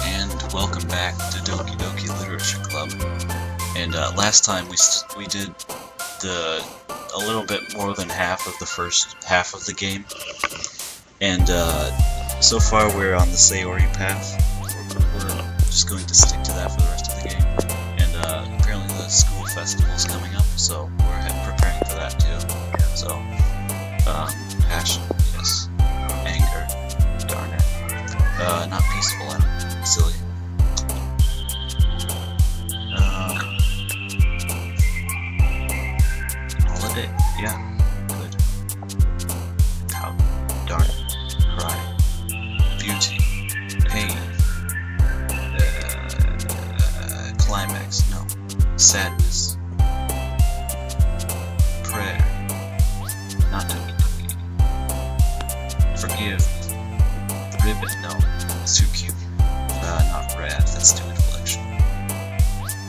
and welcome back to Doki Doki Literature Club. And last time we did a little bit more than half of the first half of the game, and so far we're on the Sayori path. We're just going to stick to that for the rest of the game. And apparently the school festival's coming up, so we're preparing for that too. So passion, yes, anger, darn it. Not peaceful, I'm silly. Holiday, yeah, good. How, darn it, cry, beauty, pain, climax, no, sadness, prayer, not Doki Doki, forgive, ribbon, no. It's too cute. Not rad, that's too intellectual.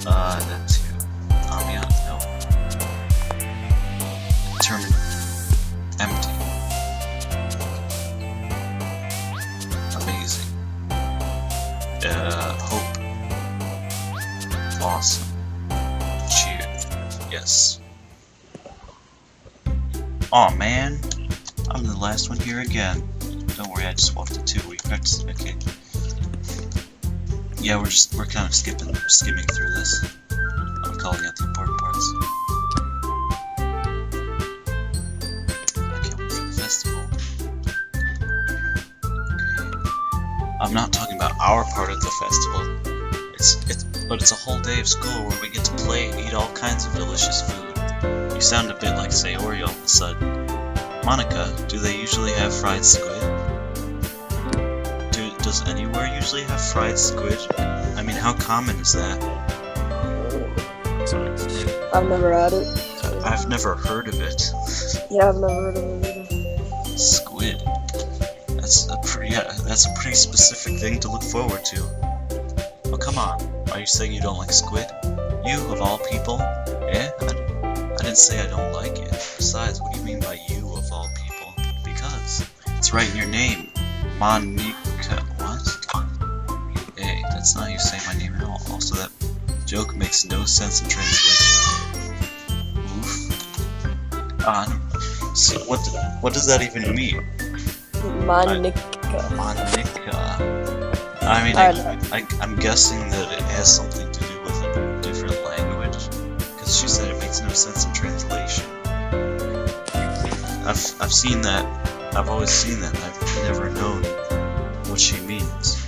That too. Ambiance, no. Determined. Empty. Amazing. Hope. Awesome. Cheer. Yes. Aw, man. I'm the last one here again. Don't worry, I just walked it too. We practiced. Okay. Yeah, we're kind of skimming through this. I'm calling out the important parts. I can't wait for the festival. Okay. I'm not talking about our part of the festival. But it's a whole day of school where we get to play and eat all kinds of delicious food. You sound a bit like Sayori all of a sudden. Monica, do they usually have fried squid? Does anywhere usually have fried squid? I mean, how common is that? I've never had it. I've never heard of it. Yeah, I've never heard of it either. Squid. That's a pretty specific thing to look forward to. Oh, come on. Are you saying you don't like squid? You, of all people? Eh? I didn't say I don't like it. Besides, what do you mean by you, of all people? Because it's right in your name. Monica. What? Hey, that's not how you say my name at all. Also, that joke makes no sense in translation. Oof. So what does that even mean? Monica. Monica. I mean, I'm guessing that it has something to do with a different language, because she said it makes no sense in translation. I've seen that. I've always seen that. I've never known what she means.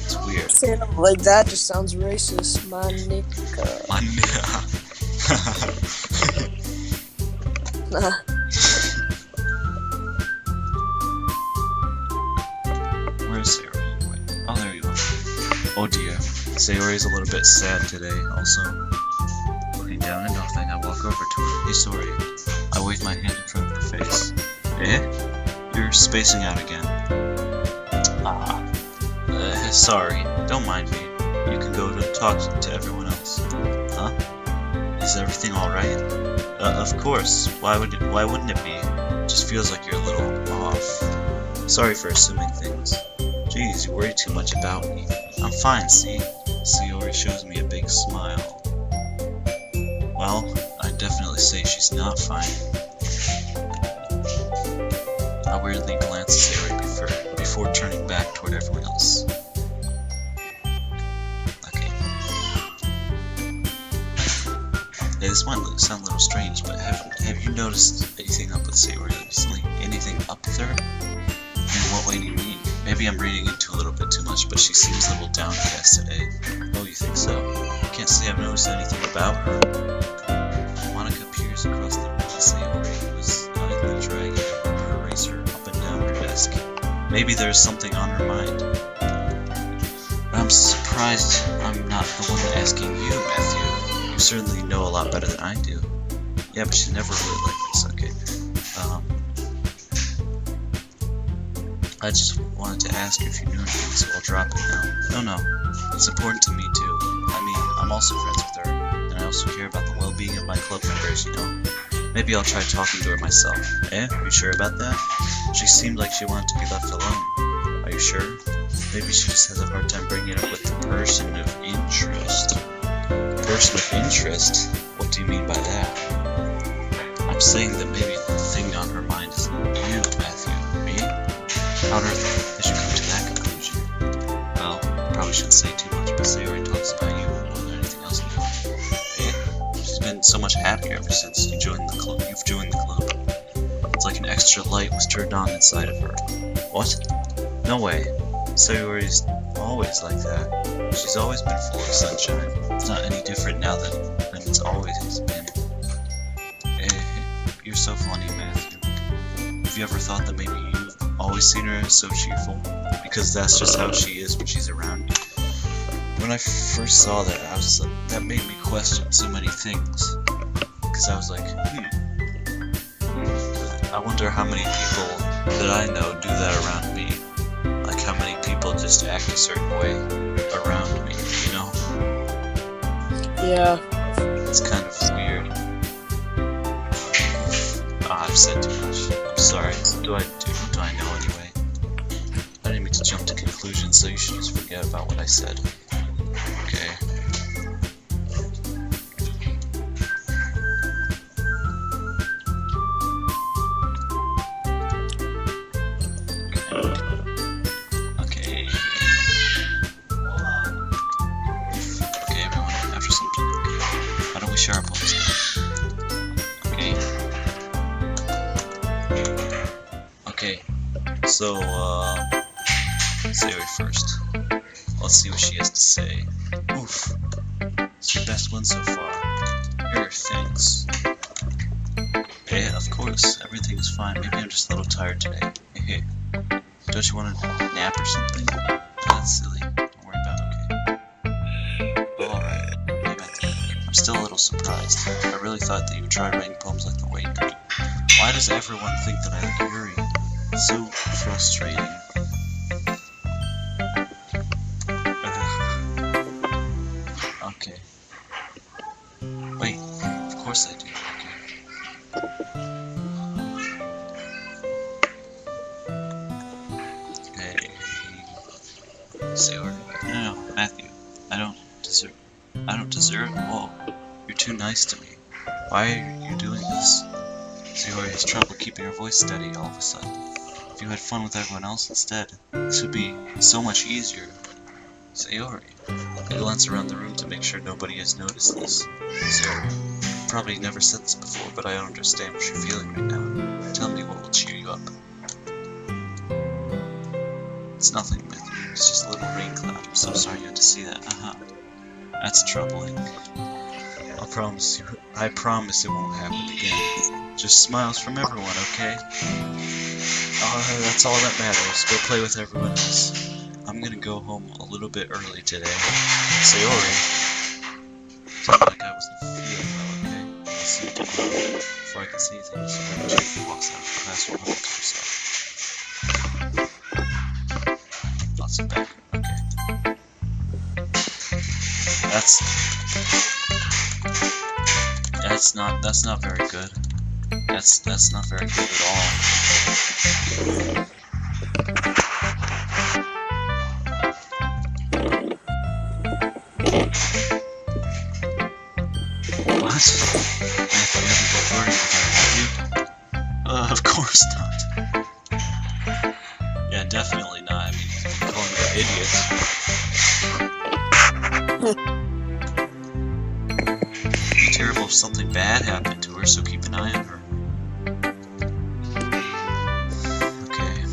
It's weird. Saying it like that just sounds racist. Monica. Nah. Where's Sayori? Wait. Oh, there you are. Oh dear. Sayori's a little bit sad today, also. Looking down at nothing, I walk over to her. Hey, sorry. I wave my hand in front of her face. Eh? You're spacing out again. Sorry. Don't mind me. You can go to talk to everyone else. Huh? Is everything alright? Of course. Why wouldn't it be? It just feels like you're a little off. Sorry for assuming things. Jeez, you worry too much about me. I'm fine, see? Sayori shows me a big smile. Well, I'd definitely say she's not fine. I weirdly glance at Sayori before turning back toward everyone else. Okay. Hey, this might sound a little strange, but have you noticed anything up with Sayori recently? Anything up with her? In what way do you mean? Maybe I'm reading into a little bit too much, but she seems a little downcast today. Oh, you think so? I can't say I've noticed anything about her. Monica peers across the room at Sayori, who is idly dragging a rubber eraser up and down her desk. Maybe there's something on her mind. But I'm surprised I'm not the one asking you, Matthew. You certainly know a lot better than I do. Yeah, but she's never really like this, okay. I just wanted to ask if you knew anything, so I'll drop it now. No, it's important to me too. I mean, I'm also friends with her, and I also care about the well-being of my club members, you know. Maybe I'll try talking to her myself. Eh? Are you sure about that? She seemed like she wanted to be left alone. Are you sure? Maybe she just has a hard time bringing it up with the person of interest. Person of interest? What do you mean by that? I'm saying that maybe the thing on her mind is you, Matthew. Me? How on earth did you come to that conclusion? Well, probably shouldn't say too much, but Sayori talks about you more than anything else. Eh? She's been so much happier ever since you've joined the club. It's like an extra light was turned on inside of her. What? No way. Sayori's always like that. She's always been full of sunshine. It's not any different now than it's always been. You're so funny, Matthew. Have you ever thought that maybe you've always seen her as so cheerful? Because that's just how she is when she's around you. When I first saw that, that made me question so many things. Because I was like, I wonder how many people that I know do that around me. Like how many people just act a certain way around me, you know? Yeah. It's kind of weird. I've said too much. I'm sorry. What do I know anyway? I didn't mean to jump to conclusions, so you should just forget about what I said. Okay. Okay, everyone, after something. Why don't we share our poems now? Okay. Okay, so, Sayori first. Let's see what she has to say. Oof. It's your best one so far. Here, thanks. Yeah, of course, everything's fine. Maybe I'm just a little tired today. Hey, don't you want a nap or something? That's silly. Don't worry about it, okay? Alright. Hey, Matthew. I'm still a little surprised. I really thought that you would try writing poems like the way you do. Why does everyone think that I like Yuri? So frustrating. Okay. Wait, of course I do. Okay. Hey, Sayori. No, Matthew. I don't deserve. Whoa, you're too nice to me. Why are you doing this? Sayori has trouble keeping her voice steady all of a sudden. If you had fun with everyone else instead, this would be so much easier. Sayori. I glance around the room to make sure nobody has noticed this. Sayori. You probably never said this before, but I don't understand what you're feeling right now. Tell me what will cheer you up. It's nothing, Matthew. It's just a little rain cloud. I'm so sorry you had to see that. That's troubling. I promise it won't happen again. Just smiles from everyone, okay? That's all that matters. Go play with everyone else. I'm gonna go home a little bit early today. Sayori. Sounded like I wasn't feeling well, okay? I'll see you tomorrow. Before I can say anything, Sayori cheerfully walks out of the classroom home to herself. Lots of background, okay. That's not very good. That's not very good at all. What? Matthew, you haven't been flirting with her, have you? Of course not. Yeah, definitely not. I mean, you've been calling her idiots. It'd be terrible if something bad happened to her, so keep an eye on her. Okay.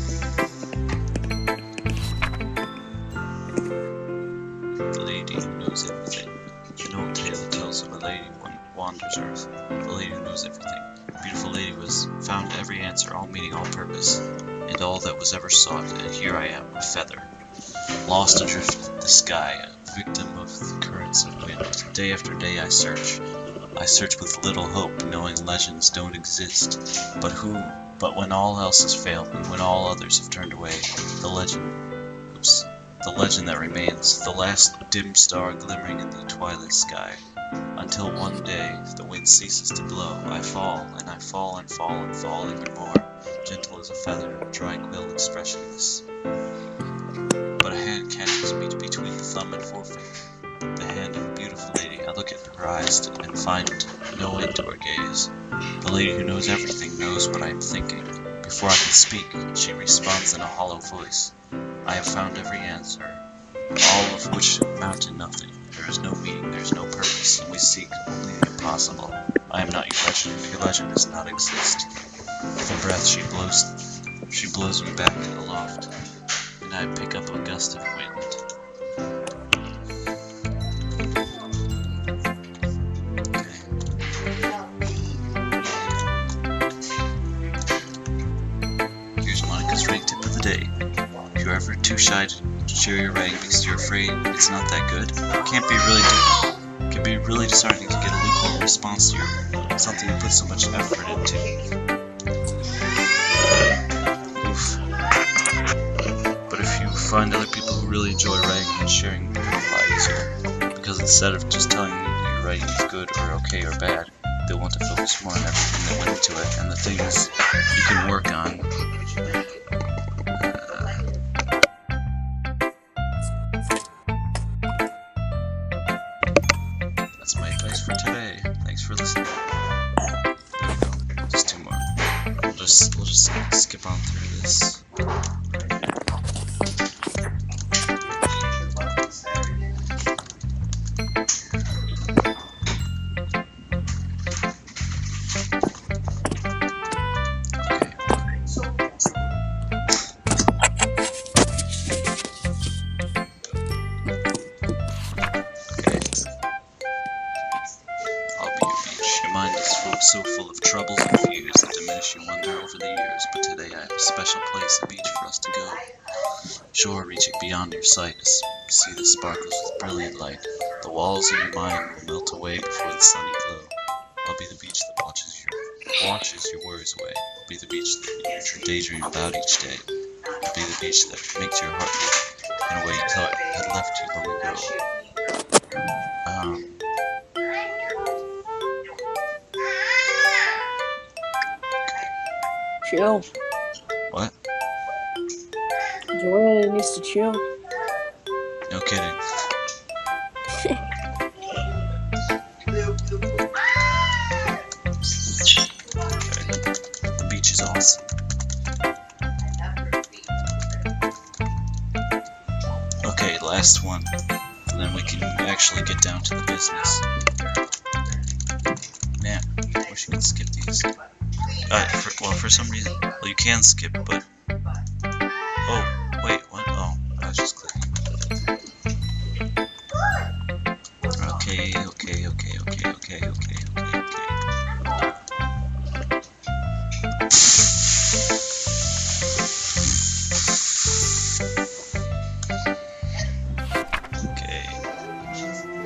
The lady who knows everything. An old tale tells of a lady who wanders Earth. The lady who knows everything. The beautiful lady was found every answer, all meaning, all purpose, and all that was ever sought. And here I am, a feather, lost adrift in the sky, a victim of the currents of wind. Day after day I search. I search with little hope, knowing legends don't exist. But when all else has failed me, when all others have turned away, the legend that remains, the last dim star glimmering in the twilight sky. Until one day, the wind ceases to blow, I fall, and I fall, and fall, and fall even more, gentle as a feather, tranquil, expressionless. But a hand thumb and forefinger. The hand of a beautiful lady. I look at her eyes and find no end to her gaze. The lady who knows everything knows what I am thinking. Before I can speak, she responds in a hollow voice. I have found every answer, all of which amount to nothing. There is no meaning, there is no purpose, and we seek only the impossible. I am not your legend. Your legend does not exist. With a breath, she blows me back to the loft, and I pick up a gust of wind. If you're ever too shy to share your writing because you're afraid it's not that good, it can be really disheartening to get a lukewarm response to something you put so much effort into. Oof. But if you find other people who really enjoy writing and sharing, it will be a lot easier. Because instead of just telling you that your writing is good or okay or bad, they'll want to focus more on everything that went into it and the things you can work on. That's my advice for today. Thanks for listening. There we go. Just two more. We'll just skip on through this. So full of troubles and fears that diminish your wonder over the years, but today I have a special place, a beach for us to go. Shore reaching beyond your sight, a sea that sparkles with brilliant light. The walls in your mind will melt away before the sunny glow. I'll be the beach that watches your worries away. I'll be the beach that you daydream about each day. I'll be the beach that makes your heart beat in a way you thought had left you long ago. Chill. What? Joanna needs to chill. No kidding. The beach is awesome. Okay, last one. And then we can actually get down to the business. Man, I wish you could skip these. For some reason, well, you can skip, but oh, wait, what? Oh, I was just clicking. Okay. Okay.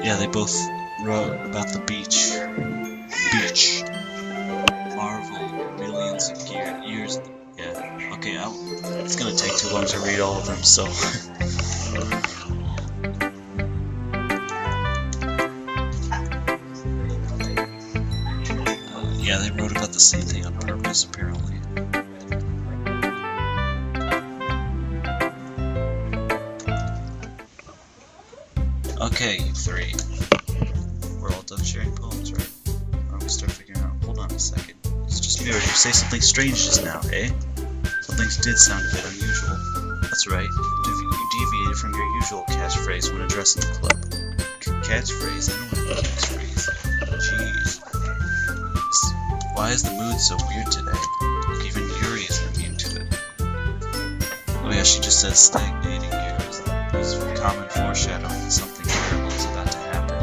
Yeah, they both wrote about the beach. Marvel, millions of years. Yeah. Okay. It's gonna take too long to read all of them, so. Yeah, they wrote about the same thing on purpose, apparently. Okay, you three. We're all done sharing poems, right? I'm gonna start figuring out. Hold on a second. It's just me, or did you say something strange just now, eh? Something did sound a bit unusual. That's right. You deviated from your usual catchphrase when addressing the club. Catchphrase? I don't want a catchphrase. Jeez. Why is the mood so weird today? Look, even Yuri is immune to it. Oh yeah, she just said stagnating here is common foreshadowing that something terrible is about to happen.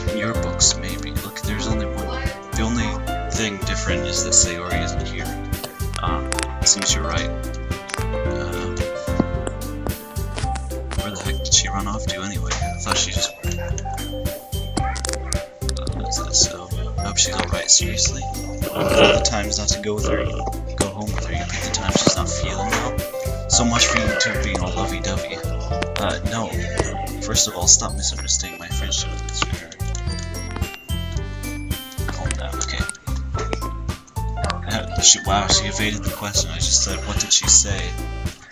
In your books, maybe. Look, there's only one. The only thing different is that Sayori isn't here. Seems you're right. Where the heck did she run off to anyway? I thought she just... Is that so? I hope she's alright, seriously? All the times not to go with her, go home with her, you pick the time she's not feeling well? So much for you two being all lovey-dovey. No. First of all, stop misunderstanding my friendship with her. Calm down, okay. Wow, she evaded the question I just said. What did she say?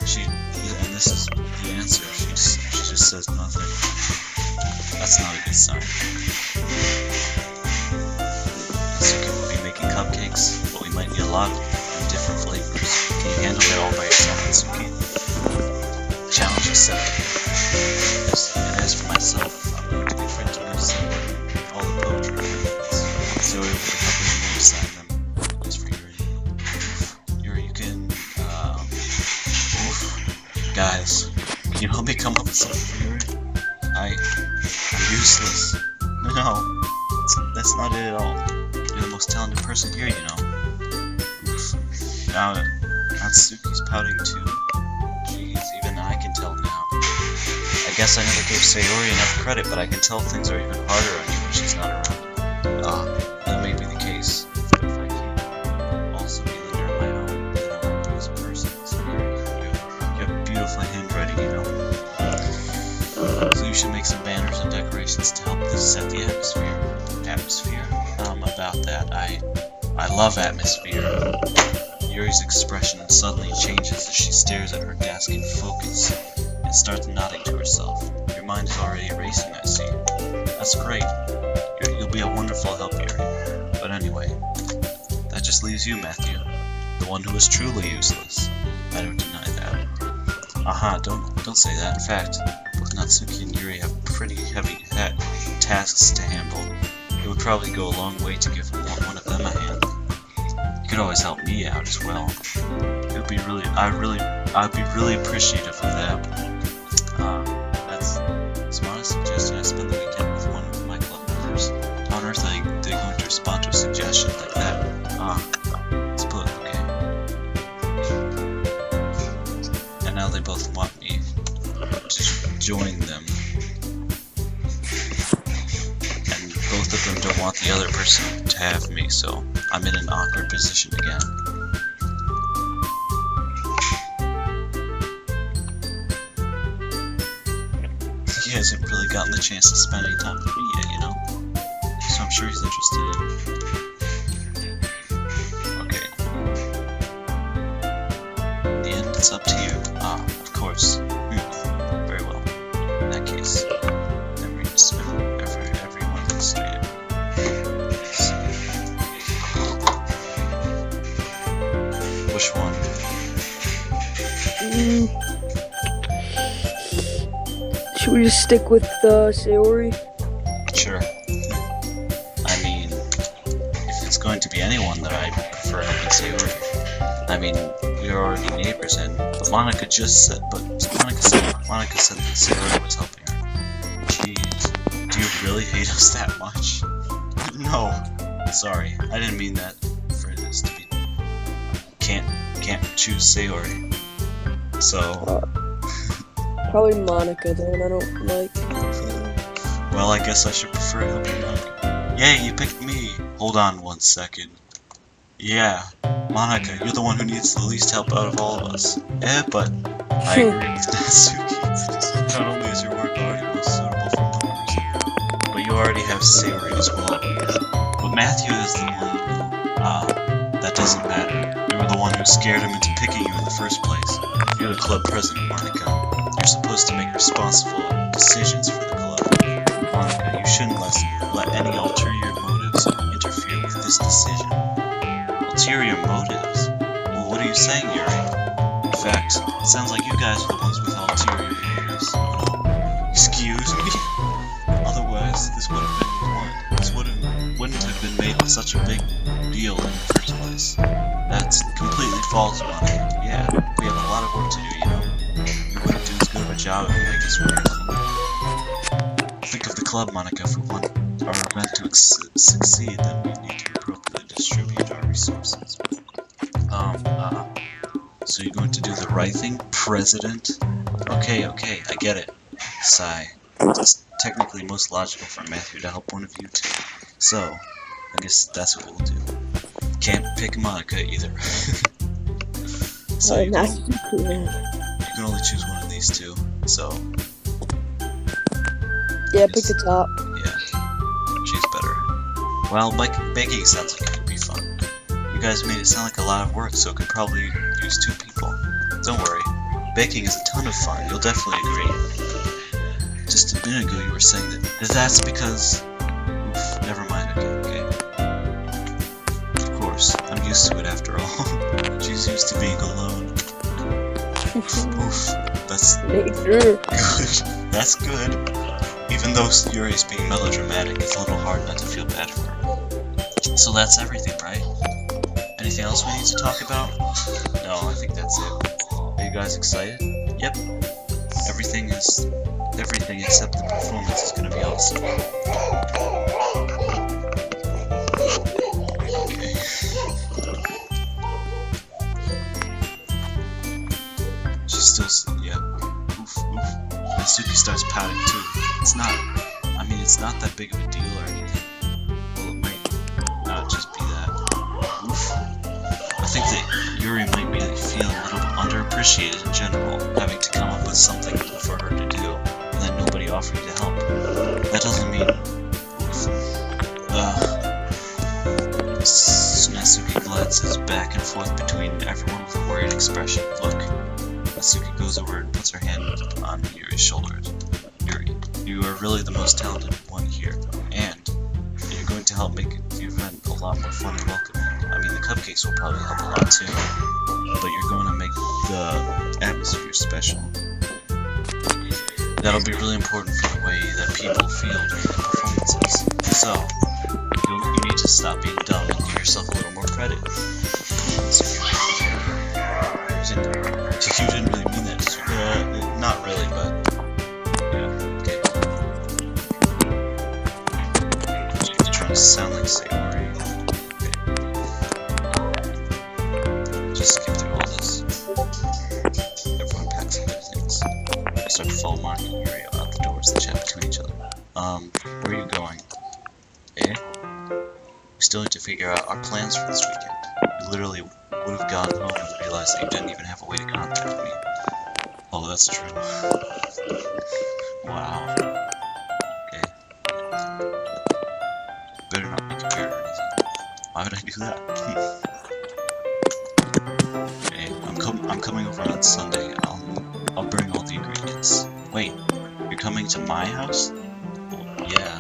And this is the answer. She's just says nothing. That's not a good sign. Suki will be making cupcakes, but we might need a lot of different flavors. Can you handle it all by yourself, Suki? Challenge accepted. And as for myself, I'm going to be friends with all the poetry commitments. So we will be helping me sign them. As for Yuri, you can, guys, can you help me come up with something for Yuri? I'm useless. No, that's not it at all. You're the most talented person here, you know. Oof. Now Natsuki's pouting too. Jeez, even I can tell now. I guess I never gave Sayori enough credit, but I can tell things are even harder on you when she's not around. That may be the case. But if I can also be the leader of my own, then I won't be as a person. Sayori, you have beautiful handwriting, you know. So you should make some banners and decorations to help this set the atmosphere. About that, I love atmosphere. Yuri's expression suddenly changes as she stares at her desk in focus and starts nodding to herself. Your mind is already racing, I see. That's great. You'll be a wonderful help, Yuri. But anyway, that just leaves you, Matthew, the one who is truly useless. I don't deny that. Aha, don't say that. In fact, both Natsuki and Yuri have pretty heavy tasks to handle. It would probably go a long way to give one of them a hand. You could always help me out as well. It would be I'd be really appreciative of that. That's a smart suggestion. I spend the weekend with one of my club members. How on earth are they going to respond to a suggestion like that? It's put okay. And now they both want me to join them. Both of them don't want the other person to have me, so I'm in an awkward position again. He hasn't really gotten the chance to spend any time with me yet, you know? So I'm sure he's interested in... Okay. In the end, it's up to you. Of course. Very well. In that case, everyone frustrated. Which one? Should we just stick with Sayori? Sure. I mean, if it's going to be anyone that I prefer helping Sayori. I mean, we are already neighbors, but Monica said that Sayori was helping her. Jeez, do you really hate us that much? No, sorry, I didn't mean that for this to be. Can't choose Sayori. So. Probably Monica then. I don't like. Well, I guess I should prefer helping Monica. Yay, you picked me. Hold on 1 second. Yeah, Monica, you're the one who needs the least help out of all of us. But I agree with Natsuki. Not only is your work already most suitable for one person, but you already have Sayori as well. But Matthew is the one who, that doesn't matter. You were the one who scared him into picking you in the first place. You're the club president, Monica. You're supposed to make responsible decisions for the club. Monica, you shouldn't let any ulterior motives interfere with this decision. Ulterior motives? Well, what are you saying, Yuri? In fact, it sounds like you guys are the ones with ulterior motives. Oh no. Excuse me? Otherwise, this wouldn't have been made such a big deal in the first place. That's completely false, Monica. Yeah, we have a lot of work to do, you know. We wouldn't do as good of a job if we made this work. Think of the club, Monica. If we want our event to succeed, then we need to appropriately distribute our resources. So you're going to do the right thing, President? Okay, I get it. Sigh. It's technically most logical for Matthew to help one of you two. So, I guess that's what we'll do. Can't pick Monica either. So you can only choose one of these two, so... Yeah, pick the top. Yeah, she's better. Well, baking sounds like it could be fun. You guys made it sound like a lot of work, so it could probably use 2 people. Don't worry, baking is a ton of fun, you'll definitely agree. just a minute ago you were saying that that's because... Oof, never mind, okay. Of course, I'm used to it after all. She's used to being alone. Oof, that's Later. good. That's good. Even though Yuri's being melodramatic, it's a little hard not to feel bad for her. So that's everything, right? Anything else we need to talk about? No, I think that's it. Are you guys excited? Yep. Everything except the performance is gonna be awesome. Okay. She's still, yeah. Oof. And Suki starts pouting too. It's not that big of a deal or anything. Well, it might not just be that. Oof. I think that Yuri might really feel a little underappreciated in general, having to come up with something for her to do, and then nobody offering to help. That doesn't mean... Natsuki glances back and forth between everyone with a worried expression. Look. Natsuki goes over and puts her hand on Yuri's shoulders. Yuri, you are really the most talented one here, and you're going to help make the event a lot more fun and welcoming. I mean, the cupcakes will probably help a lot too, but you're going to make the atmosphere special. That'll be really important for the way that people feel during the performances. So, you need to stop being dumb and give yourself a little more credit. You didn't really mean that, did you? Not really, but... Yeah, okay. You're trying to sound like Sayori. Just skip through all this. Everyone packs up their things. I start to follow Mark and Yuri out the doors that chat between each other. Where are you going? Eh? We still need to figure out our plans for this weekend. We literally would have gone home and realized that you didn't even have a way to contact me. Oh, that's true. Wow. Okay. Better not make a bear or anything. Why would I do that? Okay, I'm coming over on Sunday. I'll bring all the ingredients. Wait, you're coming to my house? Well, yeah.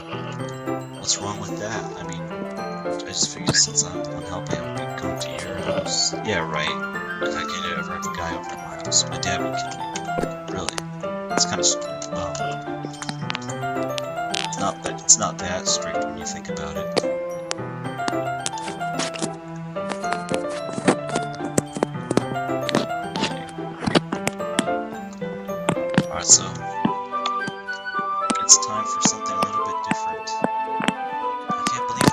What's wrong with that? I mean, I just figured since I'm the one helping, I'll be going to your house. Yeah, right. If I could ever have a guy over at my house, my dad would kill me. Really? It's kind of, well, it's not that strict when you think about it. Alright, so it's time for something a little bit different. I can't believe it.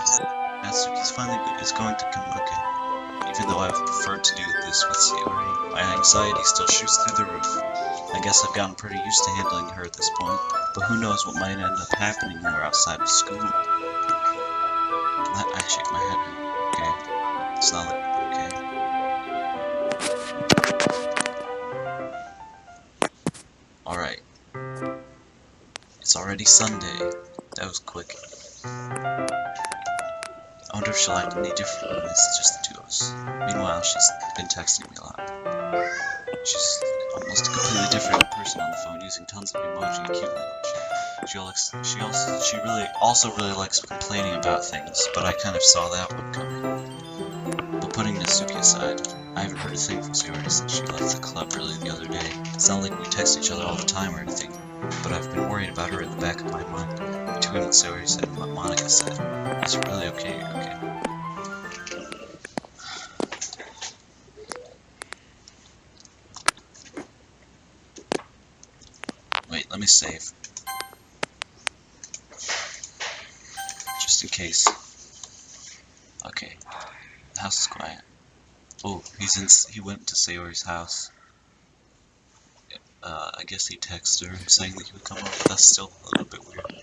Natsuki's finally is going to come. Okay. Even though I've preferred to do this with Sayori, my anxiety still shoots through the roof. I guess I've gotten pretty used to handling her at this point, but who knows what might end up happening when we're outside of school. I shake my head. Okay. It's not like... Okay. Alright. It's already Sunday. That was quick. I wonder if she'll act any different when it's just the two of us. Meanwhile, she's been texting me a lot. She's almost a completely different person on the phone, using tons of emoji and cute language. She really likes complaining about things, but I kind of saw that one coming. But putting Natsuki aside, I haven't heard a thing from Sayori since she left the club early the other day. It's not like we text each other all the time or anything, but I've been worried about her in the back of my mind, between what Sayori said and what Monica said. Is it really okay? Okay. Wait, let me save. Just in case. Okay. The house is quiet. Oh, he went to Sayori's house. I guess he texted her saying that he would come over, but that's still a little bit weird.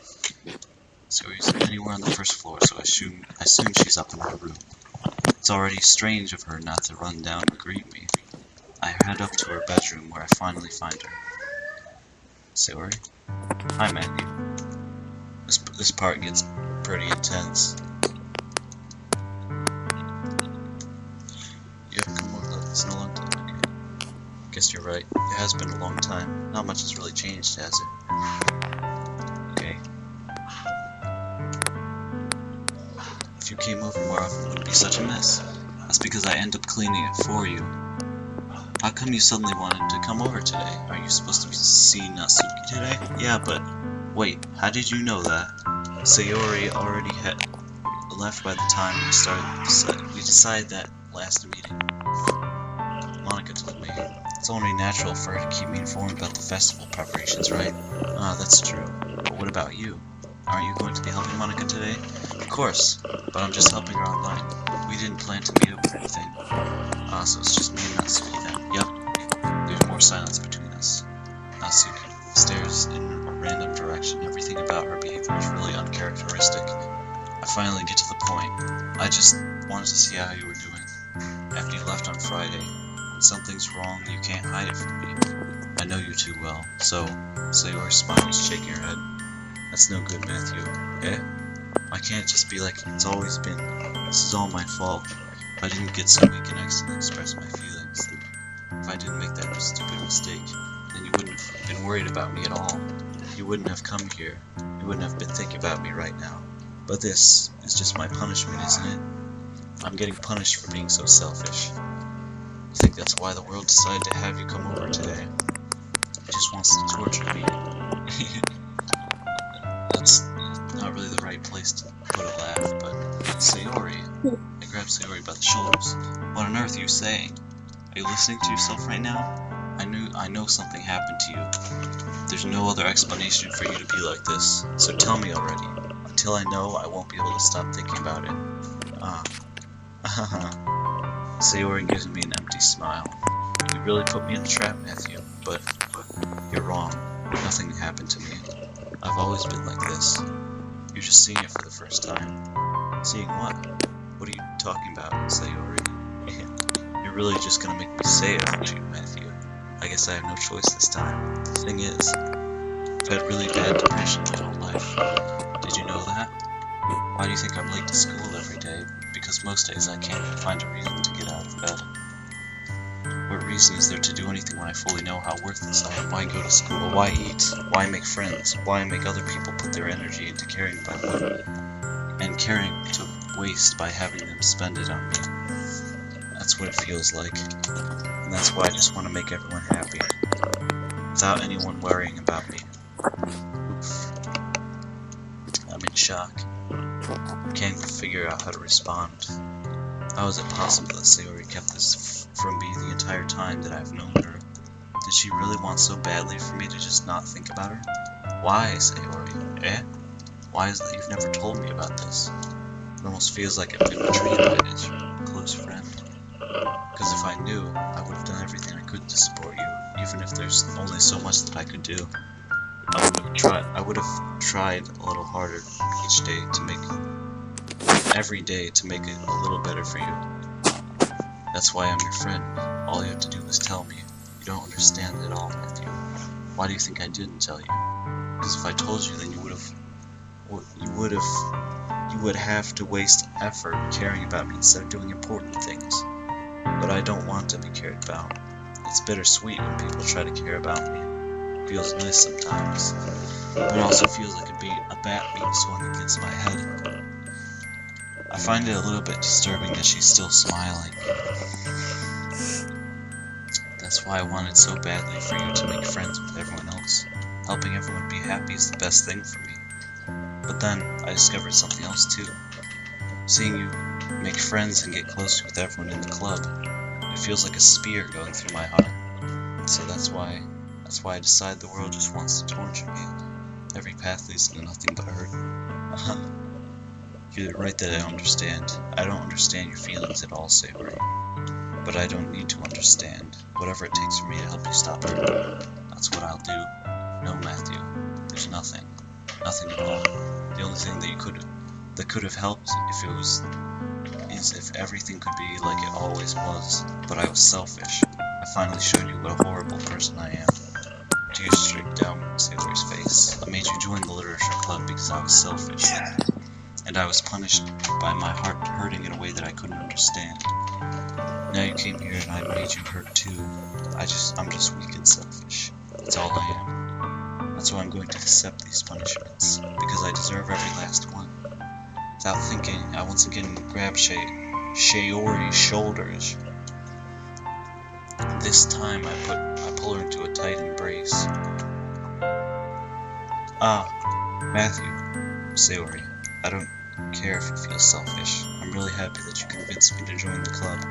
Sayori's anywhere on the first floor, so I assume she's up in her room. It's already strange of her not to run down and greet me. I head up to her bedroom where I finally find her. Sayori? Hi, Mandy. This part gets pretty intense. You haven't come over in a long time. Okay. Guess you're right. It has been a long time. Not much has really changed, has it? you came over more often, it wouldn't be such a mess. That's because I end up cleaning it for you. How come you suddenly wanted to come over today? Are you supposed to be seeing Natsuki today? Yeah, but wait, how did you know that? Sayori already had left by the time we started. We decided that last meeting. Monica told me. It's only natural for her to keep me informed about the festival preparations, right? Ah, that's true. But what about you? Aren't you going to be helping Monica today? Of course, but I'm just helping her online. We didn't plan to meet up or anything. Ah, so it's just me and Natsuki then. Yep. There's more silence between us. Natsuki stares in a random direction. Everything about her behavior is really uncharacteristic. I finally get to the point. I just wanted to see how you were doing. After you left on Friday, when something's wrong, you can't hide it from me. I know you too well. So Sayori smiles, shaking her head. That's no good, Matthew. Eh? I can't just be like it's always been. This is all my fault. If I didn't get so weak and accidentally express my feelings, if I didn't make that stupid mistake, then you wouldn't have been worried about me at all. You wouldn't have come here. You wouldn't have been thinking about me right now. But this is just my punishment, isn't it? I'm getting punished for being so selfish. I think that's why the world decided to have you come over today. It just wants to torture me. That's not really the right place to put a laugh, but Sayori. I grabbed Sayori by the shoulders. What on earth are you saying? Are you listening to yourself right now? I know something happened to you. There's no other explanation for you to be like this, so tell me already. Until I know, I won't be able to stop thinking about it. Sayori gives me an empty smile. You really put me in a trap, Matthew, but you're wrong. Nothing happened to me. I've always been like this. You're just seeing it for the first time. Seeing what? What are you talking about, Sayori? You're really just gonna make me say it, aren't you, Matthew? I guess I have no choice this time. The thing is, I've had really bad depression my whole life. Did you know that? Why do you think I'm late to school every day? Because most days I can't find a reason to get out of bed. What reason is there to do anything when I fully know how worthless I am? Why go to school? Why eat? Why make friends? Why make other people put their energy into caring about me? And caring to waste by having them spend it on me. That's what it feels like. And that's why I just want to make everyone happy. Without anyone worrying about me. Oof. I'm in shock. Can't even figure out how to respond. How is it possible that Sayori kept this from me the entire time that I've known her? Did she really want so badly for me to just not think about her? Why, Sayori? Eh? Why is it that you've never told me about this? It almost feels like I've been betrayed by a close friend. Because if I knew, I would have done everything I could to support you, even if there's only so much that I could do. I would have tried a little harder each day to make every day to make it a little better for you. That's why I'm your friend. All you have to do is tell me. You don't understand it all, Matthew. Why do you think I didn't tell you? Because if I told you, then you would have to waste effort caring about me instead of doing important things. But I don't want to be cared about. It's bittersweet when people try to care about me. It feels nice sometimes, but it also feels like a bat being swung against my head. I find it a little bit disturbing that she's still smiling. That's why I wanted so badly for you to make friends with everyone else. Helping everyone be happy is the best thing for me. But then, I discovered something else too. Seeing you make friends and get close with everyone in the club, it feels like a spear going through my heart. So that's why I decided the world just wants to torture me. Every path leads to nothing but hurt. You're right that I understand. I don't understand your feelings at all, Sayori. But I don't need to understand. Whatever it takes for me to help you stop hurting, that's what I'll do. No, Matthew, there's nothing. Nothing at all. The only thing that could have helped is if everything could be like it always was. But I was selfish. I finally showed you what a horrible person I am. Tears streaked down Sayori's face. I made you join the literature club because I was selfish. And I was punished by my heart hurting in a way that I couldn't understand. Now you came here and I made you hurt too. I'm just weak and selfish. That's all I am. That's why I'm going to accept these punishments, because I deserve every last one. Without thinking, I once again grabbed Sayori's shoulders. This time I pull her into a tight embrace. Matthew, Sayori, I don't care if you feel selfish. I'm really happy that you convinced me to join the club.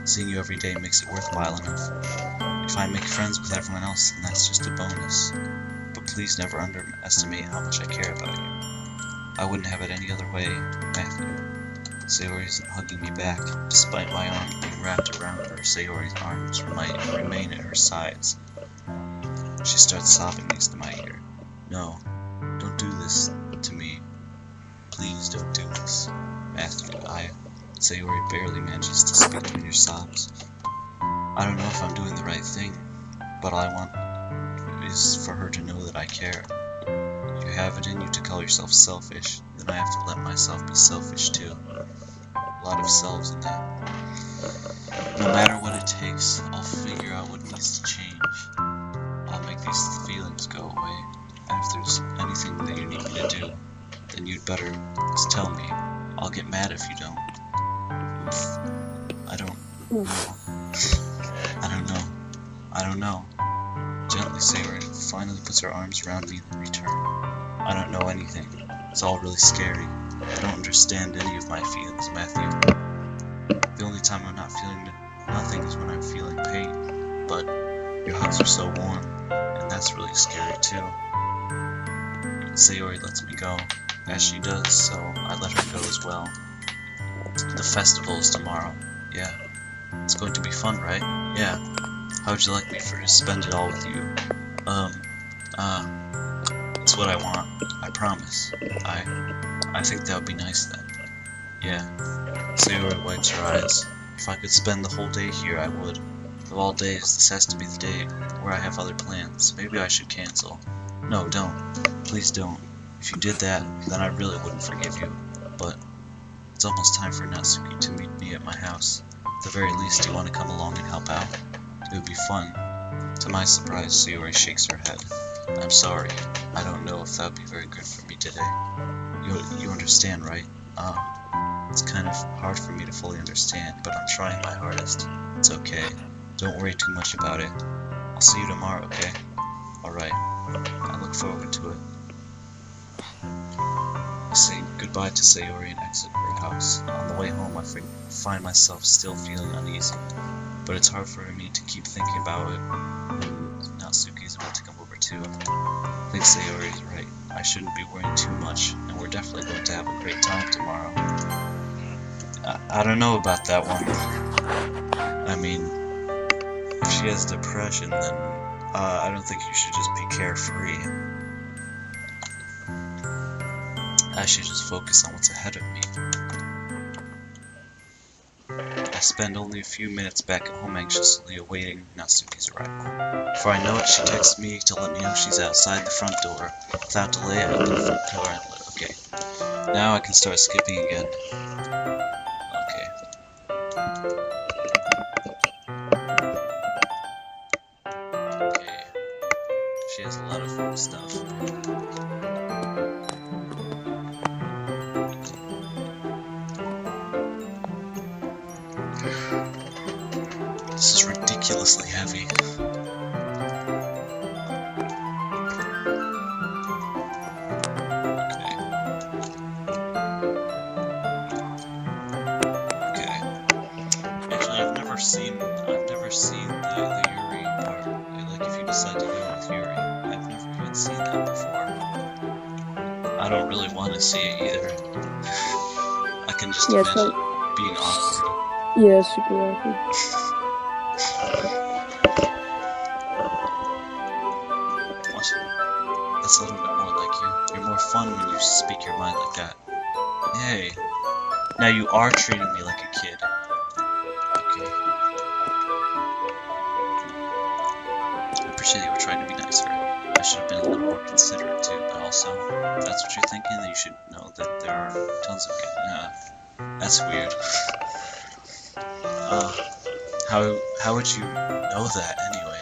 Seeing you every day makes it worthwhile enough. If I make friends with everyone else, then that's just a bonus. But please never underestimate how much I care about you. I wouldn't have it any other way, Matthew. Sayori's hugging me back. Despite my arm being wrapped around her, Sayori's arms remain at her sides. She starts sobbing next to my ear. No, don't do this to me. Please don't do this. Matthew, Sayori barely manages to speak between her sobs. I don't know if I'm doing the right thing, but all I want is for her to know that I care. You have it in you to call yourself selfish, then I have to let myself be selfish too. A lot of selves in that. No matter what it takes, I'll figure out what needs to change. I'll make these feelings go away. And if there's anything that you need me to do, then you'd better just tell me. I'll get mad if you don't. I don't know. Gently, Sayori finally puts her arms around me in return. I don't know anything. It's all really scary. I don't understand any of my feelings, Matthew. The only time I'm not feeling nothing is when I'm feeling pain. But your hugs are so warm, and that's really scary too. Sayori lets me go. As she does, so I let her go as well. The festival is tomorrow. Yeah. It's going to be fun, right? Yeah. How would you like me to spend it all with you? It's what I want. I promise. I think that would be nice then. Yeah. Sayori wipes her eyes. If I could spend the whole day here, I would. Of all days, this has to be the day where I have other plans. Maybe I should cancel. No, don't. Please don't. If you did that, then I really wouldn't forgive you. But it's almost time for Natsuki to meet me at my house. At the very least, do you want to come along and help out? It would be fun. To my surprise, Sayori shakes her head. I'm sorry. I don't know if that would be very good for me today. You understand, right? It's kind of hard for me to fully understand, but I'm trying my hardest. It's okay. Don't worry too much about it. I'll see you tomorrow, okay? Alright. I look forward to it. I say goodbye to Sayori and exit her house. On the way home, I find myself still feeling uneasy, but it's hard for me to keep thinking about it when Natsuki's about to come over too. I think Sayori is right. I shouldn't be worrying too much, and we're definitely going to have a great time tomorrow. I don't know about that one. I mean, if she has depression, then I don't think you should just be carefree. I should just focus on what's ahead of me. I spend only a few minutes back at home anxiously awaiting Natsuki's arrival. Before I know it, she texts me to let me know she's outside the front door. Without delay, I open the front door and okay. Now I can start skipping again. Okay. Okay. She has a lot of stuff. This is ridiculously heavy. Okay. Actually, I've never seen the Yuri part. Like, if you decide to go with Yuri, I've never even seen that before. I don't really want to see it either. I can just imagine being awkward. Yeah, super awkward. That's a little bit more like you. You're more fun when you speak your mind like that. Hey, now you are treating me like a kid. Okay. I appreciate you were trying to be nicer. I should have been a little more considerate too, but also, if that's what you're thinking, then you should know that there are tons of good. That's weird. How would you know that anyway?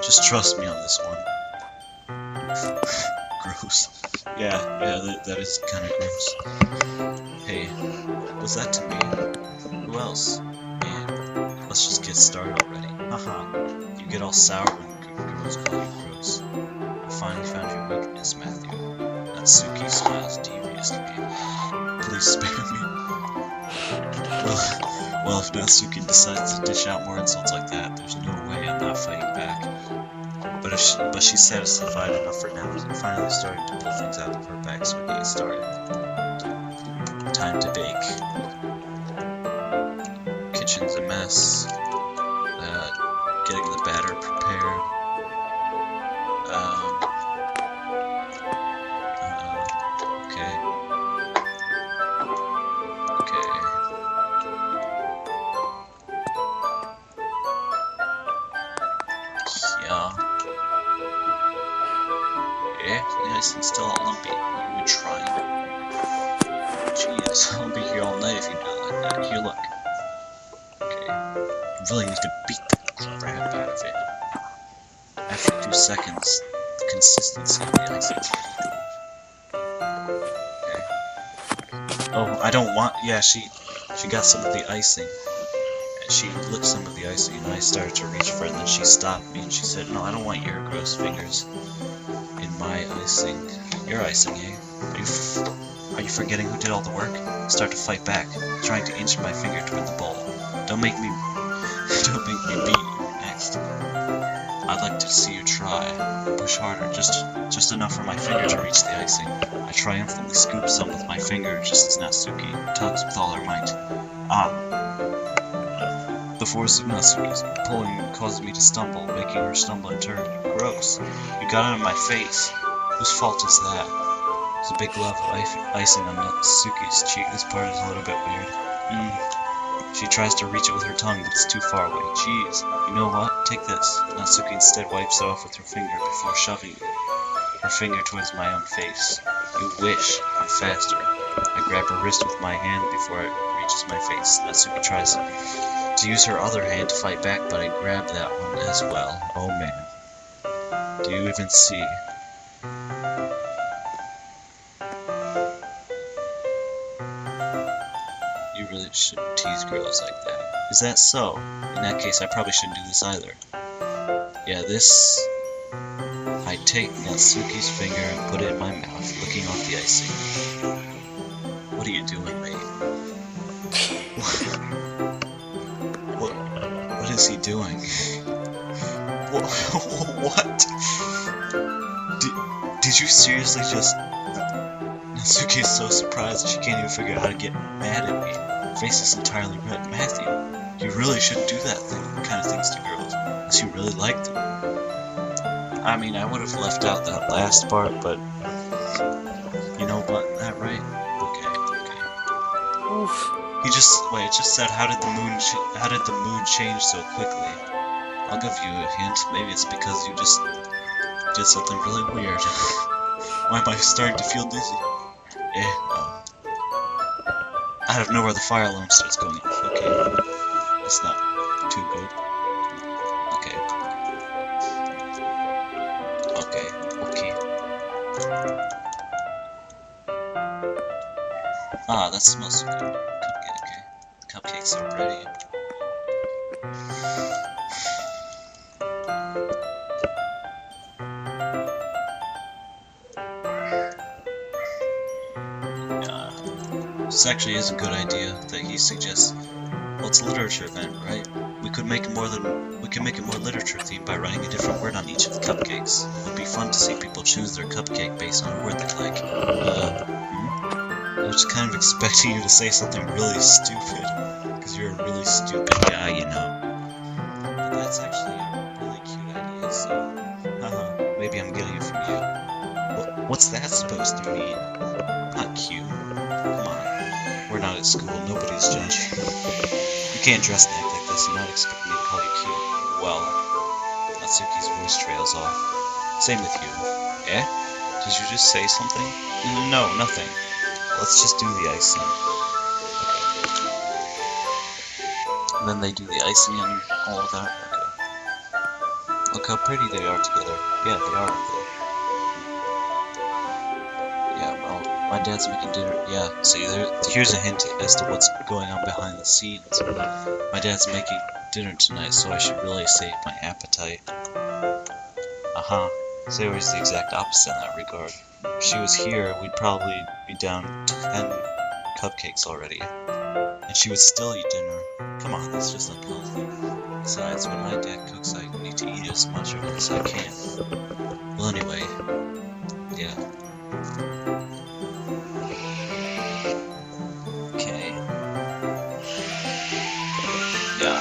Just trust me on this one. Gross. Yeah, that is kind of gross. Hey, was that to me? Who else? Man, let's just get started already. Haha, you get all sour when girls call you gross. I finally found your weakness, Matthew. Natsuki smiles deviously. Please spare me. Well, if Natsuki decides to dish out more insults like that, there's no way I'm not fighting back. But she's satisfied enough for now, and finally starting to pull things out of her bag so we can get started. Time to bake. Kitchen's a mess. Getting the batter prepared. Okay. Yeah. The icing's still all lumpy. What are we trying? Jeez, I'll be here all night if you do it like that. Here, look. Okay. You really need to beat the crap out of it. After a few seconds, the consistency of the icing. Okay. Oh, I don't want. Yeah, she got some of the icing. She licked some of the icing, and I started to reach for it, and then she stopped me, and she said, "No, I don't want your gross fingers in my icing. Your icing, eh? Are you forgetting who did all the work?" Start to fight back, trying to inch my finger toward the bowl. Don't make me beat you next. I'd like to see you try. Push harder, just enough for my finger to reach the icing. I triumphantly scoop some with my finger, just as Natsuki tugs with all her might. The force of Natsuki's pulling caused me to stumble, making her stumble in turn. Gross. You got it on my face. Whose fault is that? There's a big glove of icing on Natsuki's cheek. This part is a little bit weird. She tries to reach it with her tongue, but it's too far away. Jeez. You know what? Take this. Natsuki instead wipes it off with her finger before shoving her finger towards my own face. You wish. I'm faster. I grab her wrist with my hand before it reaches my face. Natsuki tries to use her other hand to fight back, but I grab that one as well. Oh man. Do you even see? You really shouldn't tease girls like that. Is that so? In that case, I probably shouldn't do this either. Yeah, this... I take Natsuki's finger and put it in my mouth, licking off the icing. What are you doing, mate? What is he doing? What? Did you seriously just... Natsuki is so surprised that she can't even figure out how to get mad at me. Her face is entirely red. Matthew, you really shouldn't do that kind of things to girls, unless you really like them. I mean, I would have left out that last part, but... You know what, that right? Okay. Oof. It just said, how did the mood change so quickly? I'll give you a hint. Maybe it's because you just did something really weird. Why am I starting to feel dizzy? Out of nowhere, the fire alarm starts going off. Okay, that's not too good. Okay. Ah, that smells so good. Okay. The cupcakes are ready. This actually is a good idea that he suggests. Well, it's a literature event, right? We can make it more literature themed by writing a different word on each of the cupcakes. It would be fun to see people choose their cupcake based on a word they like. I was kind of expecting you to say something really stupid, because you're a really stupid guy, you know. But that's actually a really cute idea, so... maybe I'm getting it from you. What's that supposed to mean? Not cute. Come on. We're not at school, nobody's judging. You can't dress and act like this and not expect me to call you cute. Well, Natsuki's voice trails off. Same with you. Eh? Did you just say something? No, nothing. Let's just do the icing. Okay. And then they do the icing and all of that. Okay. Look how pretty they are together. Yeah, they are. My dad's making dinner. Yeah, see, here's a hint as to what's going on behind the scenes. My dad's making dinner tonight, so I should really save my appetite. Sayori's the exact opposite in that regard. If she was here, we'd probably be down 10 cupcakes already. And she would still eat dinner. Come on, that's just unhealthy. Besides, when my dad cooks, I need to eat as much of it as I can. Well, anyway, yeah. Okay. Yeah.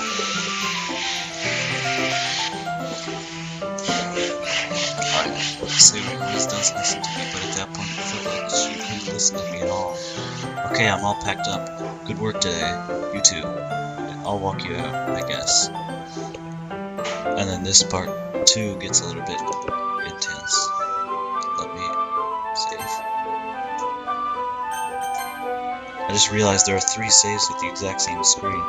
Alright, Sayori always does listen to me, but at that point I felt like she couldn't listen to me at all. Okay, I'm all packed up. Good work today. You too. I'll walk you out, I guess. And then this part 2 gets a little bit intense. Let me save. I just realized there are 3 saves with the exact same screen.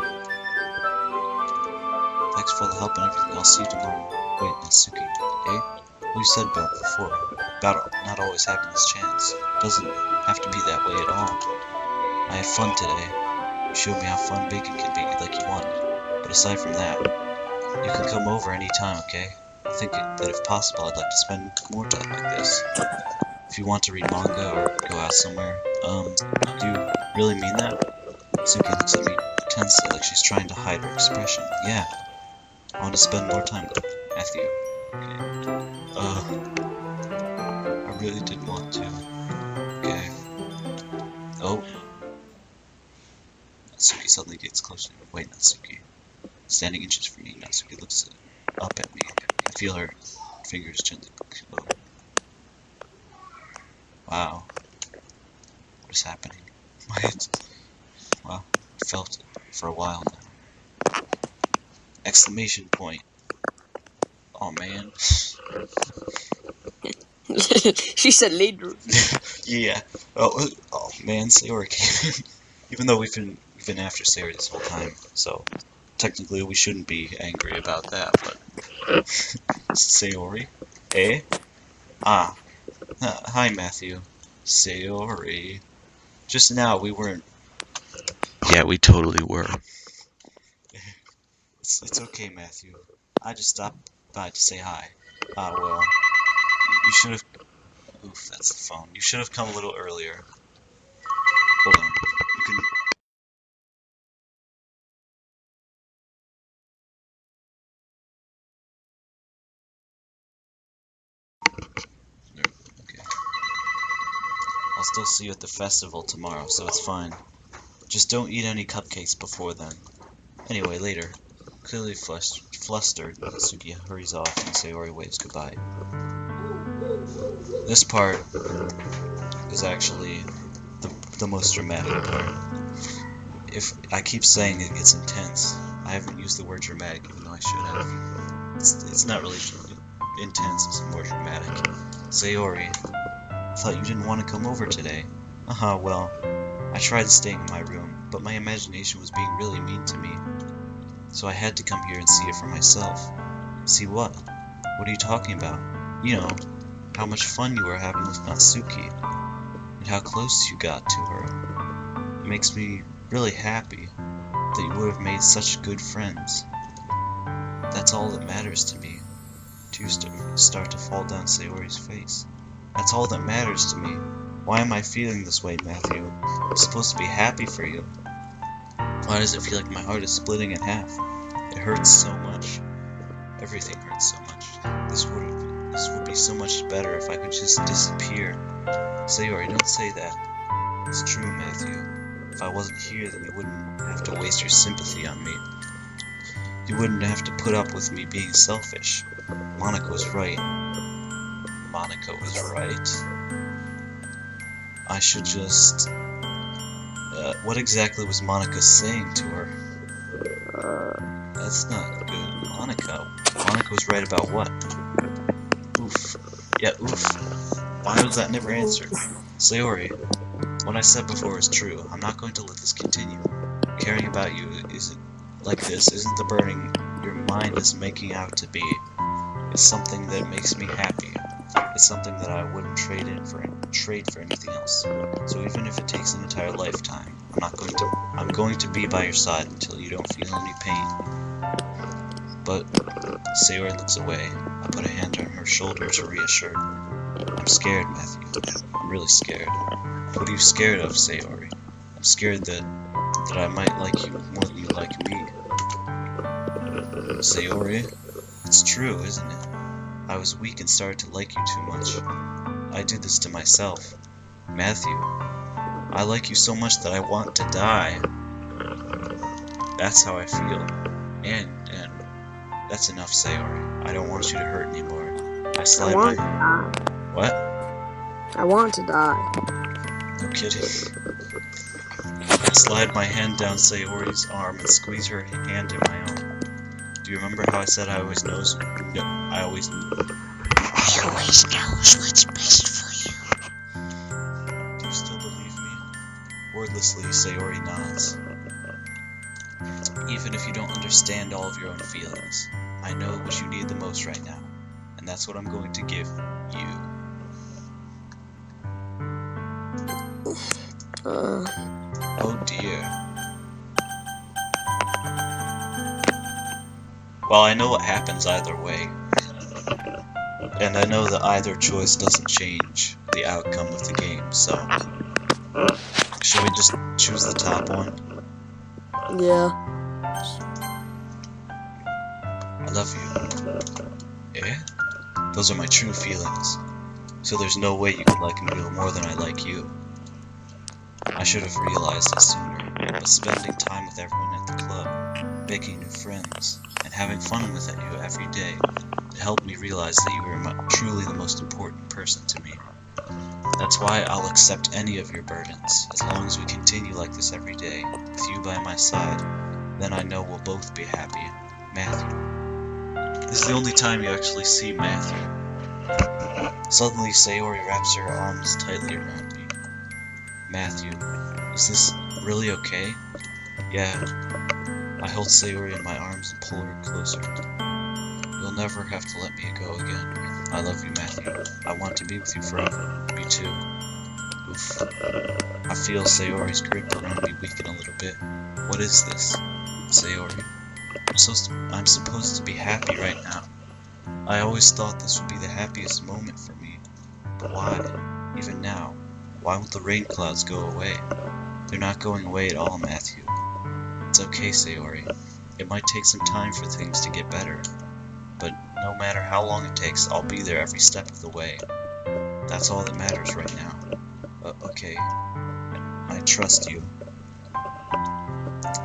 Thanks for all the help and everything. I'll see you tomorrow. Wait, Natsuki. Eh? What you said about before. About not always having this chance. Doesn't have to be that way at all. I had fun today. You showed me how fun baking can be, like you wanted. But aside from that, you can come over any time, okay? I think that if possible, I'd like to spend more time like this. If you want to read manga or go out somewhere, do you really mean that? Suki looks at me tensely, like she's trying to hide her expression. Yeah, I want to spend more time with Matthew. Okay. I really did want to. Okay. Oh. Natsuki suddenly gets closer. Wait, Natsuki. Standing inches from me, Natsuki looks up at me. I feel her fingers gently glow. Wow. What is happening? Wow, I felt it for a while now. Exclamation point. Oh man. She said later. Yeah. Oh man, Sayori came in. Even though we've been after Sayori this whole time, so technically we shouldn't be angry about that, but Sayori? Eh? Ah. Hi, Matthew. Sayori. Just now we weren't. Yeah, we totally were. It's okay, Matthew. I just stopped by to say hi. Ah, well, you should have. Oof, that's the phone. You should have come a little earlier. Hold on. You can. Okay. I'll still see you at the festival tomorrow, so it's fine. Just don't eat any cupcakes before then. Anyway, later. Clearly flustered, Natsuki hurries off and Sayori waves goodbye. This part is actually the most dramatic part. If I keep saying it gets intense, I haven't used the word dramatic even though I should have. It's not really intense, it's more dramatic. Sayori, I thought you didn't want to come over today. Well, I tried staying in my room, but my imagination was being really mean to me. So I had to come here and see it for myself. See what? What are you talking about? You know, how much fun you were having with Natsuki, and how close you got to her. It makes me really happy that you would have made such good friends. That's all that matters to me. Tears start to fall down Sayori's face. That's all that matters to me. Why am I feeling this way, Matthew? I'm supposed to be happy for you. Why does it feel like my heart is splitting in half? It hurts so much. Everything hurts so much. This would be so much better if I could just disappear. Sayori, don't say that. It's true, Matthew. If I wasn't here, then you wouldn't have to waste your sympathy on me. You wouldn't have to put up with me being selfish. Monica was right. Monica was right. I should just... what exactly was Monica saying to her? That's not good. Monica was right about what? Oof. Yeah, oof. Why was that never answered? Sayori, what I said before is true. I'm not going to let this continue. Caring about you isn't the burning your mind is making out to be. It's something that makes me happy. It's something that I wouldn't trade for anything else. So even if it takes an entire lifetime, I'm going to be by your side until you don't feel any pain. But Sayori looks away. I put a hand on her shoulder to reassure her. I'm scared, Matthew. I'm really scared. What are you scared of, Sayori? I'm scared that I might like you more than you like me. Sayori, it's true, isn't it? I was weak and started to like you too much. I did this to myself. Matthew, I like you so much that I want to die. That's how I feel. And that's enough, Sayori. I don't want you to hurt anymore. I want to die. What? I want to die. No kidding. I slide my hand down Sayori's arm and squeeze her hand in my own. Do you remember how I said I always knows? No, I always knows what's best for you. Do you still believe me? Wordlessly, Sayori nods. Even if you don't understand all of your own feelings, I know what you need the most right now, and that's what I'm going to give you. Oh dear. Well, I know what happens either way, and I know that either choice doesn't change the outcome of the game, so should we just choose the top one? Yeah. I love you. Yeah? Those are my true feelings, so there's no way you can like me more than I like you. I should have realized this sooner, but spending time with everyone at the club, making new friends, and having fun with you every day, it helped me realize that you were truly the most important person to me. That's why I'll accept any of your burdens, as long as we continue like this every day, with you by my side. Then I know we'll both be happy. Matthew. This is the only time you actually see Matthew. Suddenly, Sayori wraps her arms tightly around me. Matthew, is this really okay? Yeah. I hold Sayori in my arms and pull her closer. You'll never have to let me go again. I love you, Matthew. I want to be with you forever. Me too. Oof. I feel Sayori's grip around me weaken a little bit. What is this? Sayori. I'm supposed to be happy right now. I always thought this would be the happiest moment for me. But why? Even now. Why won't the rain clouds go away? They're not going away at all, Matthew. It's okay, Sayori. It might take some time for things to get better. But no matter how long it takes, I'll be there every step of the way. That's all that matters right now. Okay. I trust you.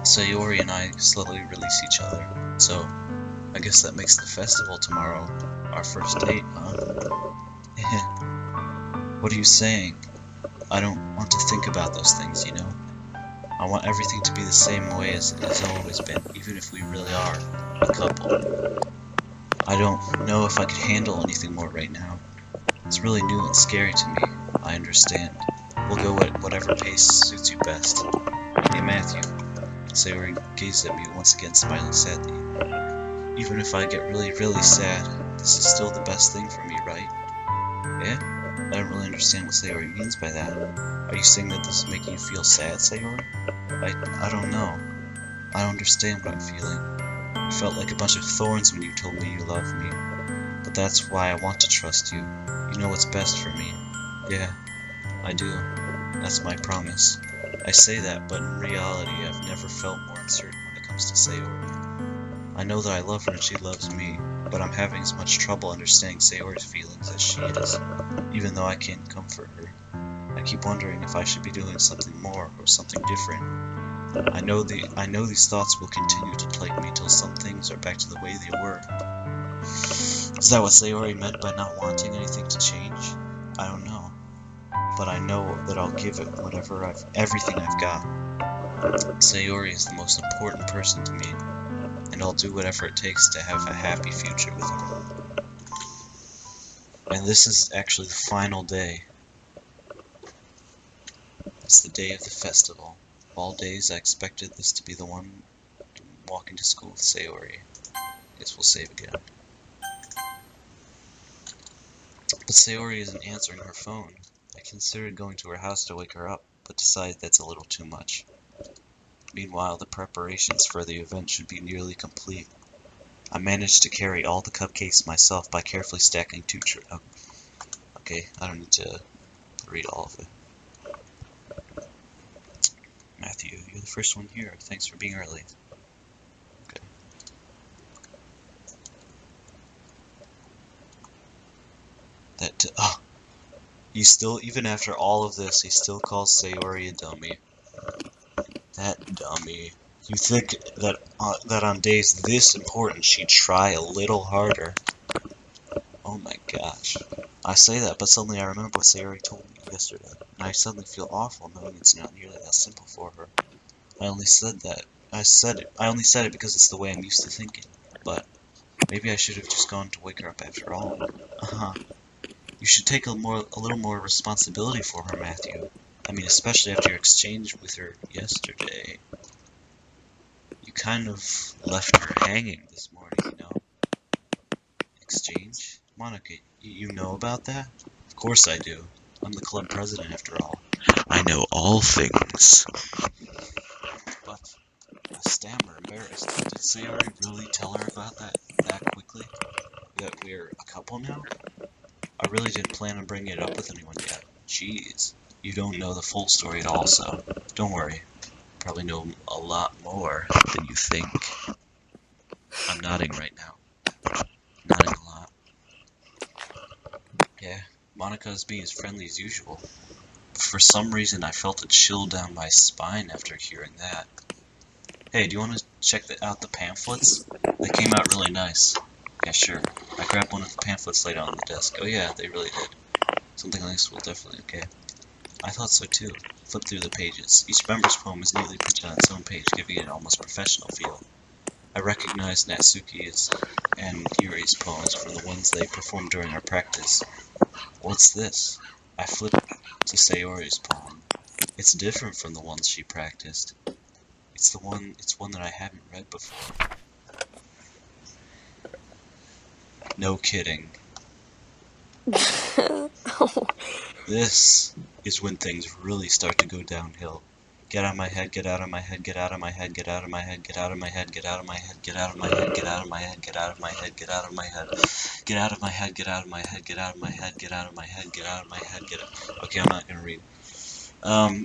Sayori and I slowly release each other. So, I guess that makes the festival tomorrow our first date, huh? What are you saying? I don't want to think about those things, you know? I want everything to be the same way as it has always been, even if we really are a couple. I don't know if I could handle anything more right now. It's really new and scary to me. I understand. We'll go at whatever pace suits you best. Hey, Matthew. Sayori gazed at me once again, smiling sadly. Even if I get really, really sad, this is still the best thing for me, right? Yeah? I don't really understand what Sayori means by that. Are you saying that this is making you feel sad, Sayori? I don't know. I don't understand what I'm feeling. You felt like a bunch of thorns when you told me you loved me. But that's why I want to trust you. You know what's best for me. Yeah, I do. That's my promise. I say that, but in reality, I've never felt more uncertain when it comes to Sayori. I know that I love her and she loves me, but I'm having as much trouble understanding Sayori's feelings as she is, even though I can comfort her. I keep wondering if I should be doing something more or something different. I know these thoughts will continue to plague me till some things are back to the way they were. Is that what Sayori meant by not wanting anything to change? I don't know. But I know that I'll give it everything I've got. Sayori is the most important person to me, and I'll do whatever it takes to have a happy future with her. And this is actually the final day. It's the day of the festival. Of all days, I expected this to be the one walking to school with Sayori. Guess we'll save again. But Sayori isn't answering her phone. I considered going to her house to wake her up, but decided that's a little too much. Meanwhile, the preparations for the event should be nearly complete. I managed to carry all the cupcakes myself by carefully stacking two okay, I don't need to read all of it. Matthew, you're the first one here. Thanks for being early. Okay. He still, even after all of this, he still calls Sayori a dummy. That dummy. You think that that on days this important she'd try a little harder? Oh my gosh. I say that, but suddenly I remember what Sayori told me yesterday, and I suddenly feel awful knowing it's not nearly that simple for her. I only said it because it's the way I'm used to thinking, but maybe I should have just gone to wake her up after all. You should take a little more responsibility for her, Matthew. I mean, especially after your exchange with her yesterday. You kind of left her hanging this morning, you know? Exchange? Monica, you know about that? Of course I do. I'm the club president after all. I know all things. But I stammer, embarrassed. Did Sayori really tell her about that quickly? That we're a couple now? I really didn't plan on bringing it up with anyone yet. Jeez. You don't know the full story at all, so don't worry. Probably know a lot more than you think. I'm nodding right now. Nodding a lot. Yeah, Monica is being as friendly as usual. But for some reason, I felt a chill down my spine after hearing that. Hey, do you want to check out the pamphlets? They came out really nice. Yeah, sure. I grabbed one of the pamphlets laid out on the desk. Oh yeah, they really did. Something like this will definitely okay. I thought so too. Flip through the pages. Each member's poem is neatly printed on its own page, giving it an almost professional feel. I recognized Natsuki's and Yuri's poems from the ones they performed during our practice. What's this? I flipped to Sayori's poem. It's different from the ones she practiced. It's one that I haven't read before. No kidding. This is when things really start to go downhill. Get out of my head, get out of my head, get out of my head, get out of my head, get out of my head, get out of my head, get out of my head, get out of my head, get out of my head, get out of my head, get out of my head, get out of my head, get out of my head, get out of my head, get out of my head, get out. Okay, I'm not gonna read.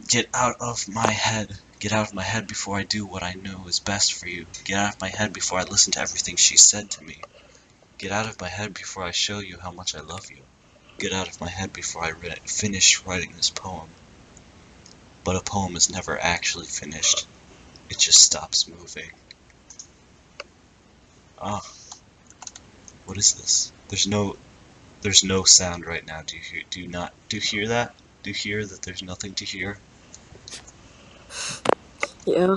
Get out of my head. Get out of my head before I do what I know is best for you. Get out of my head before I listen to everything she said to me. Get out of my head before I show you how much I love you. Get out of my head before I finish writing this poem. But a poem is never actually finished. It just stops moving. Ah, what is this? There's no sound right now. Do you hear that? Do you hear that there's nothing to hear? Yeah.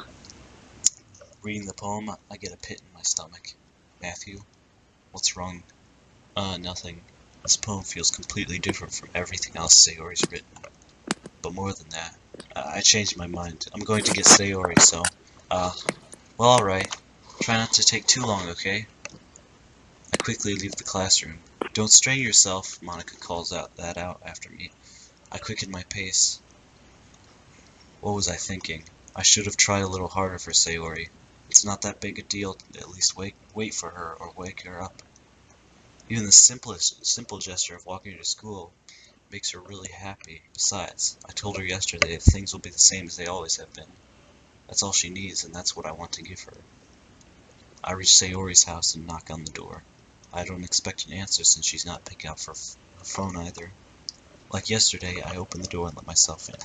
Reading the poem, I get a pit in my stomach. Matthew, what's wrong? Nothing. This poem feels completely different from everything else Sayori's written. But more than that, I changed my mind. I'm going to get Sayori, so, well, alright. Try not to take too long, okay? I quickly leave the classroom. Don't strain yourself, Monica calls that out after me. I quicken my pace. What was I thinking? I should have tried a little harder for Sayori. It's not that big a deal to at least wait for her or wake her up. Even the simple gesture of walking her to school makes her really happy. Besides, I told her yesterday that things will be the same as they always have been. That's all she needs, and that's what I want to give her. I reach Sayori's house and knock on the door. I don't expect an answer since she's not picking up her phone either. Like yesterday, I open the door and let myself in.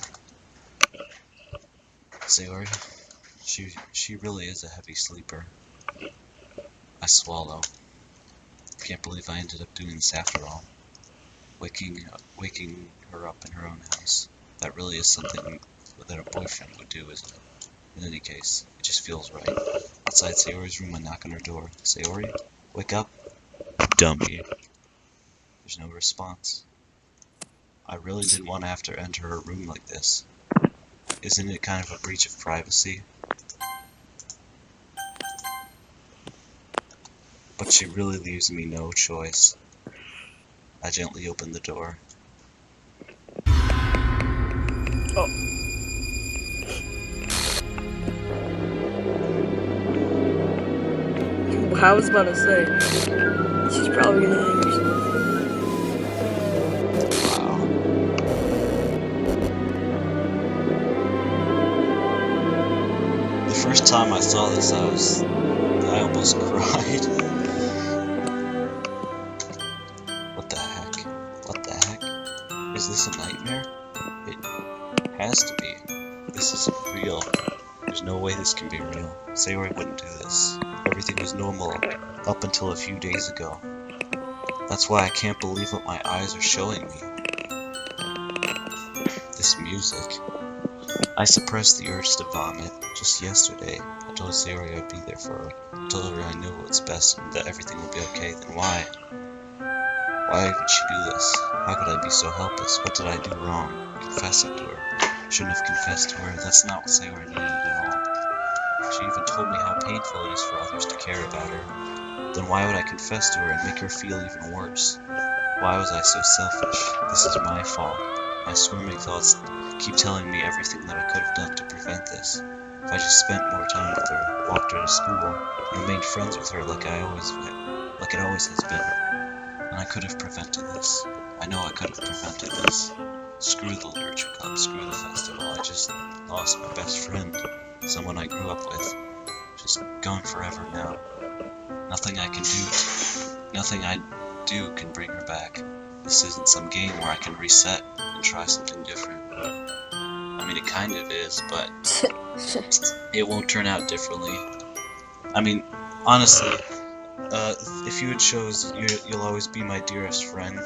Sayori, she really is a heavy sleeper. I swallow. Can't believe I ended up doing this after all. Waking her up in her own house. That really is something that a boyfriend would do, isn't it? In any case, it just feels right. Outside Sayori's room, I knock on her door. Sayori, wake up. Dummy. There's no response. I really didn't want to have to enter her room like this. Isn't it kind of a breach of privacy? But she really leaves me no choice. I gently opened the door. Oh. I was about to say, she's probably gonna hang herself. Wow. The first time I saw this, I almost cried. What the heck? What the heck? Is this a nightmare? It has to be. This isn't real. There's no way this can be real. Sayori wouldn't do this. Everything was normal up until a few days ago. That's why I can't believe what my eyes are showing me. This music. I suppressed the urge to vomit. Just yesterday, I told Sayori I'd be there for her. I told her I knew what's best and that everything would be okay. Then why? Why would she do this? How could I be so helpless? What did I do wrong? Confessing to her. Shouldn't have confessed to her. That's not what Sayori needed at all. She even told me how painful it is for others to care about her. Then why would I confess to her and make her feel even worse? Why was I so selfish? This is my fault. My swimming thoughts keep telling me everything that I could have done to prevent this. If I just spent more time with her, walked her to school, and remained friends with her like it always has been, then I could have prevented this. I know I could have prevented this. Screw the literature club, screw the festival. I just lost my best friend, someone I grew up with. She's gone forever now. Nothing I do can bring her back. This isn't some game where I can reset and try something different. I mean, it kind of is, but it won't turn out differently. I mean, honestly, if you had chose "You'll always be my dearest friend,"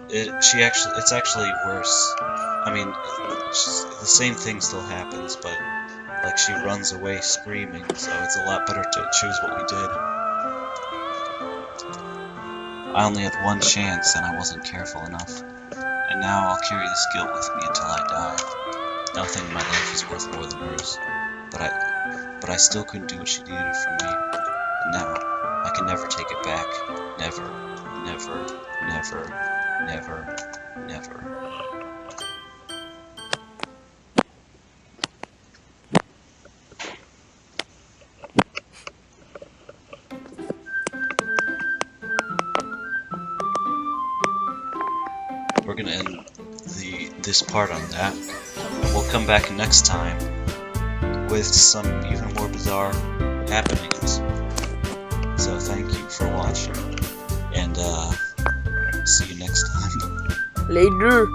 it's actually worse. I mean, the same thing still happens, but like she runs away screaming, so it's a lot better to choose what we did. I only had one chance, and I wasn't careful enough. And now I'll carry this guilt with me until I die. Nothing in my life is worth more than hers. But I still couldn't do what she needed from me. And now, I can never take it back. Never, never, never, never, never. We're gonna end this part on that. We'll come back next time with some even more bizarre happenings. So thank you for watching, and see you next time. Later.